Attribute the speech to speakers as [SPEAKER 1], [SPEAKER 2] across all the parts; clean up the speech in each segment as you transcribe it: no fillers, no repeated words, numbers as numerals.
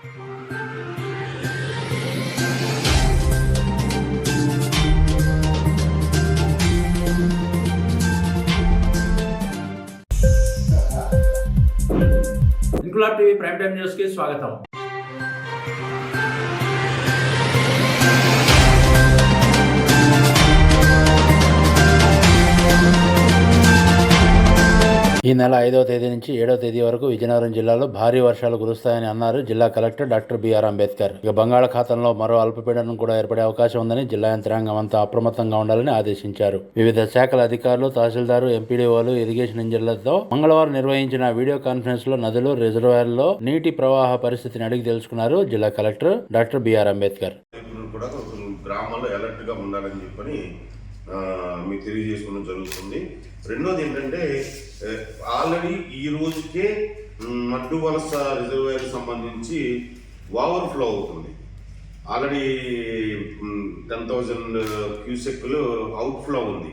[SPEAKER 1] Inquilab TV prime time news కి స్వాగతం. ఈ నెల 5వ తేదీ నుంచి 7వ తేదీ వరకు విజయనగరం జిల్లాలో భారీ వర్షాలు కురుస్తాయని అన్నారు జిల్లా కలెక్టర్ డాక్టర్ బిఆర్ అంబేద్కర్. ఇక బంగాళాఖాతంలో మరో అల్పపీడనం కూడా ఏర్పడే అవకాశం ఉందని జిల్లా యంత్రాంగం అంతా అప్రమత్తంగా ఉండాలని ఆదేశించారు. వివిధ శాఖల అధికారులు, తహసీల్దారు, ఎంపీడీఓలు, ఇరిగేషన్ ఇంజనీర్లతో మంగళవారం నిర్వహించిన వీడియో కాన్ఫరెన్స్ లో నదులు, రిజర్వాయర్లలో నీటి ప్రవాహ పరిస్థితిని అడిగి తెలుసుకున్నారు జిల్లా కలెక్టర్ డాక్టర్ బిఆర్ అంబేద్కర్.
[SPEAKER 2] గ్రామాల్లో అలర్ట్ గా ఉండాలని చెప్పని మీకు తెలియజేసుకోవడం జరుగుతుంది. రెండోది ఏంటంటే ఆల్రెడీ ఈ రోజుకే మడ్డు వలస రిజర్వాయర్ సంబంధించి ఓవర్ ఫ్లో అవుతుంది. ఆల్రెడీ 10,000 క్యూసెక్లు అవుట్ ఫ్లో ఉంది.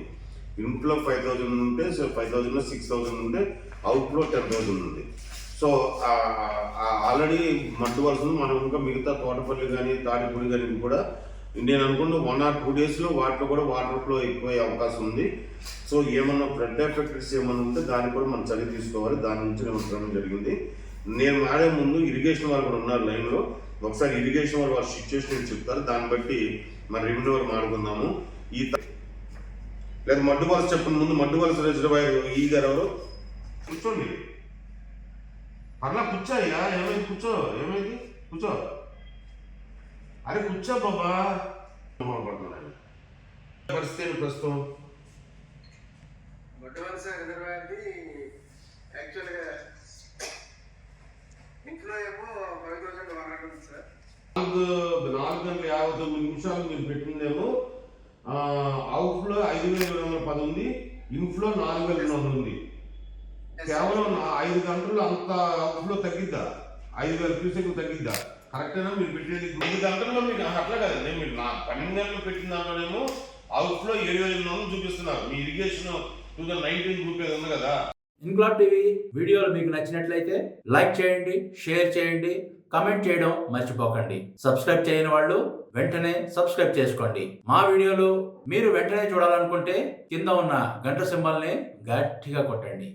[SPEAKER 2] ఇన్ఫ్లో 5,000 ఉంటే 5,000 6,000 ఉంటే అవుట్ ఫ్లో 10,000 ఉంది. సో ఆల్రెడీ మడ్డు వలసను మనం ఇంకా మిగతా తోటపల్లి కానీ తాడిపూడి కానీ కూడా నేను అనుకుంటే 1 or 2 days వాటిలో కూడా వాటర్ ఫ్లో ఎక్కువయ్యే అవకాశం ఉంది. సో ఏమన్నా ఫ్లడ్ ఎఫెక్ట్స్ ఏమన్నా ఉంటే దాన్ని కూడా మనం చర్య తీసుకోవాలి. దాని నుంచి నేను ఉండడం జరిగింది. నేను మాడే ముందు ఇరిగేషన్ వాళ్ళు కూడా ఉన్నారు లైన్లో. ఒకసారి ఇరిగేషన్ వాళ్ళు సిచ్యువేషన్ చెప్తారు, దాన్ని బట్టి మరి రెవెన్యూ వారు మాట్లాడుకుందాము. లేదా మడ్డు వలస చెప్పిన ముందు మడ్డు వలస రిజర్వాయర్ ఈ గారు ఎవరు కూర్చోండి, అట్లా కూర్చోయ్యా. ఏమైంది? కూర్చో. ఏమైంది? కూర్చో. అరే కూర్చో బాబా. పరిస్థితి ప్రస్తుతం
[SPEAKER 3] మొట్టమొదటి రిజర్వాయర్ది యాక్చువల్గా ఇంట్లో ఏమో 5,100 ఉంది సార్.
[SPEAKER 2] 4 గంటల 59 నిమిషాలు మీరు పెట్టిందేమో అవుట్ఫ్లో 5,210 ఉంది, ఇన్ఫ్లో 4,200 ఉంది. కేవలం 5 గంటలు అంత అవుట్ఫ్లో తగ్గిద్దా? 5,000 క్యూసెక్లు తగ్గిద్దా? కరెక్టేనా? మీరు పెట్టేది 2 గంటల్లో మీకు అట్లా కదండి. మీరు 12 గంటలు పెట్టిన దాంట్లోనేమో అవుట్ఫ్లో 7,800 చూపిస్తున్నారు. మీ ఇరిగేషన్ 2019 చూపేది ఉంది కదా.
[SPEAKER 1] ఇంక్లాబ్ టీవీ వీడియోలు మీకు నచ్చినట్లయితే లైక్ చేయండి, షేర్ చేయండి, కమెంట్ చేయడం మర్చిపోకండి. సబ్స్క్రైబ్ చేయని వాళ్ళు వెంటనే సబ్స్క్రైబ్ చేసుకోండి. మా వీడియోలు మీరు వెంటనే చూడాలనుకుంటే కింద ఉన్న గంట సింబల్ని గట్టిగా కొట్టండి.